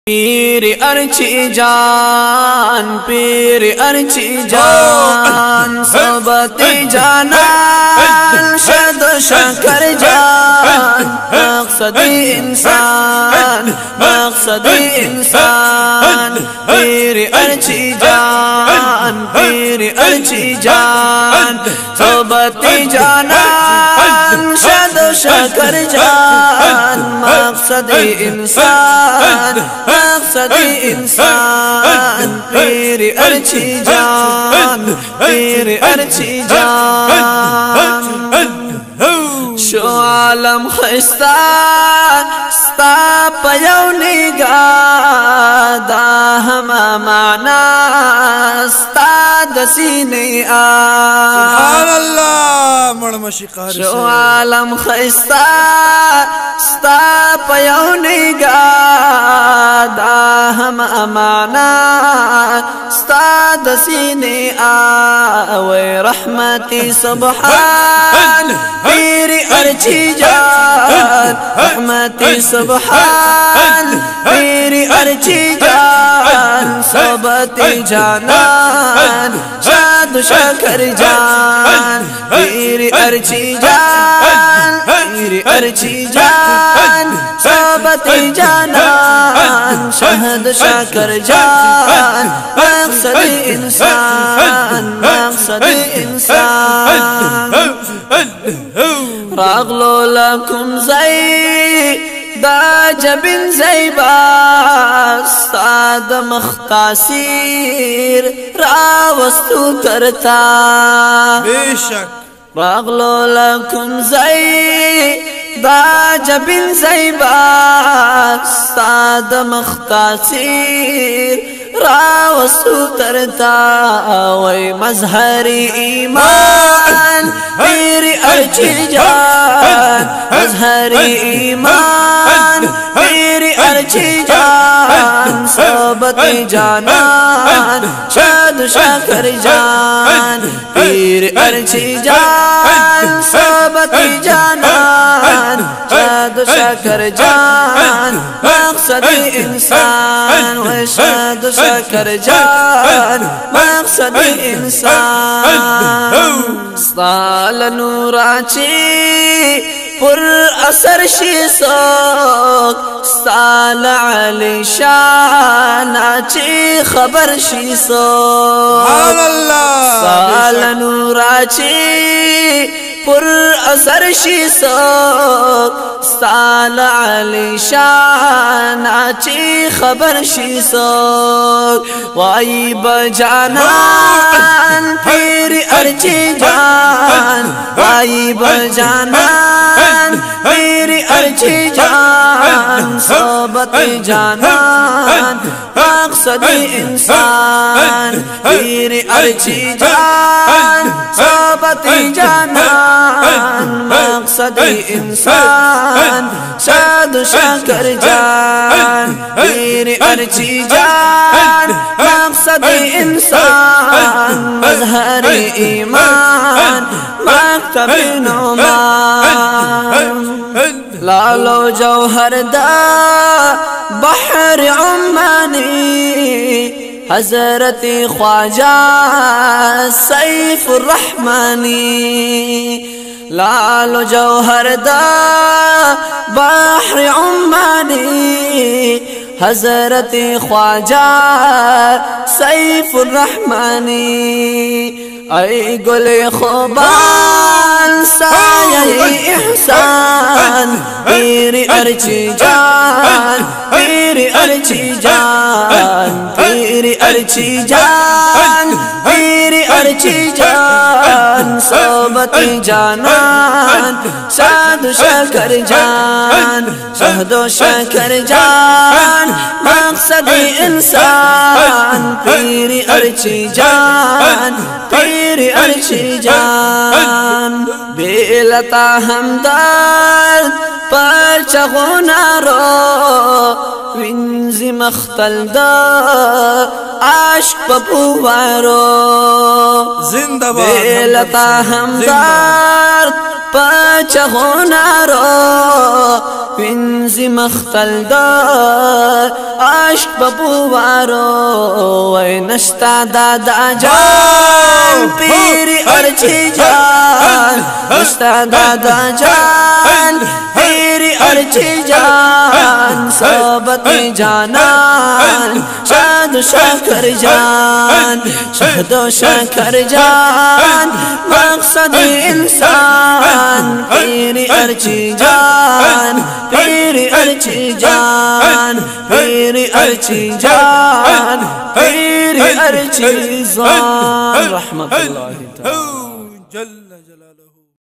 پیر ارچی جان پیر ارچی جان صحبت جانان شد شکر جان مقصد انسان مقصد انسان پیر ارچی جان پیر ارچی جان صحبت جانان شد شکر جان مقصد انسان مقصد انسان پیر ارچی جان پیر ارچی جان شو عالم خستا ستا پیو نگاه دا ہما معنا ستا دسینی سبحان اللہ مرمشی قہر سے شو عالم خستا ستا پیو نگاه دا ہما معنا ستا دسینی آوے رحمتی سبحان پیر ارچی جان رحمتی سبحان پیر ارچی جان صحبت جانان شاد شکر جان پیر ارچی جان پیر ارچی جان صحبت جانان شہد شکر جان مقصد انسان مقصد انسان راغلو لكم زي دا جبن زيبا استاد مختاسير راوستو کرتا بيشك راغلو لكم زي دا جبن زيبا استاد مختاسير راوستو کرتا وی مظہر ایمان پیر ارچی جان مظہر ایمان پیر ارچی جان صحبت جانان شاد شکر جان پیر ارچی جان صحبت جانان شاد شکر جان مقصد انسان و شاد شکر جان مقصد انسان سال نوراچی پر اثر شی سوک سال علی شاناچی خبر شی سوک سبحان اللہ سال نوراچی پر اثر شی سوک سال علی شاناچی خبر شی سوک وائی بجانان پیر ارچی جان وائی بجانان پیر ارچی جان صحبت جانان مقصد انسان پیر ارچی جان صحبت جانان مقصد انسان شاد شکر جان پیر ارچی جان مقصد انسان مظہر ایمان مکتب نعمان لالو جوہر دا بحر عمانی حضرت خواجہ سیف الرحمانی لالو جوہر دا بحر عمانی حضرت خواجہ سیف الرحمانی اے گل خوبان سایہ احسان پیر ارچی جان پیر ارچی جان پیر ارچی جان پیر ارچی جان صحبت جانان شاد شکر جان شہد و شکر جان مقصد انسان پیر ارچی جان پیری ارچی جان بیلتا همدرد پر چغونا رو وینزی مختل دا عشق ببوارو زندہ باد بیلتا همدرد پر چغونا رو وینزی مختل دا عشق ببوارو وی نشتا دادا جان پیری ارچی جان نشتا دادا جان پیری ارچی جان صحبت جانان شاد و شکر جان شهد و شکر جان مقصد انسان پیری ارچی جان پیری ارچی جان پیری ارچی جان پیری ارچی جان رحمت الله تعالی.